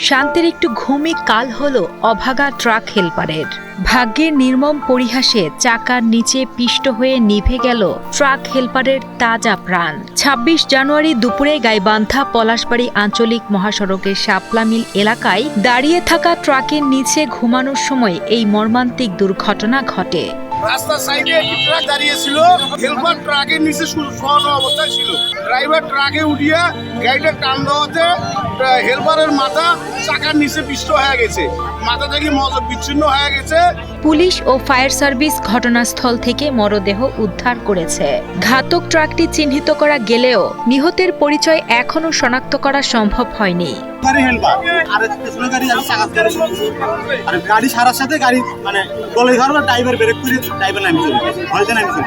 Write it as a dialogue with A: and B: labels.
A: শান্তির একটু ঘুমে কাল হলো অভাগা ট্রাক হেলপারের। ভাগ্যের নির্মম পরিহাসে চাকার নিচে পিষ্ট হয়ে নিভে গেল ট্রাক হেলপারের তাজা প্রাণ। ২৬ জানুয়ারি দুপুরে গাইবান্ধা পলাশবাড়ী আঞ্চলিক মহাসড়কের শাপলা মিল এলাকায় দাঁড়িয়ে থাকা ট্রাকের নিচে ঘুমানোর সময় এই মর্মান্তিক দুর্ঘটনা ঘটে।
B: রাস্তার সাইডে একটি ট্রাক দাঁড়িয়ে ছিল, হেলপার ট্রাকের নিচে শোয়ানো অবস্থায় ছিল। ড্রাইভার ট্রাকে উঠিয়ে গাড়িটা টান দেওয়াতে হেলপারের মাথা চাকার নিচে পিষ্ট হয়ে গেছে, মাথা থেকে মগজ বিচ্ছিন্ন হয়ে গেছে।
A: পুলিশ ও ফায়ার সার্ভিস ঘটনাস্থল থেকে মরদেহ উদ্ধার করেছে। ঘাতক ট্রাকটি চিহ্নিত করা গেলেও নিহতের পরিচয় এখনো শনাক্ত করা সম্ভব হয়নি।
C: গাড়ি সারার সাথে গাড়ি মানে গলে ধরলো, ড্রাইভার ব্রেক করে ড্রাইভার নামিয়ে চলে গেছে।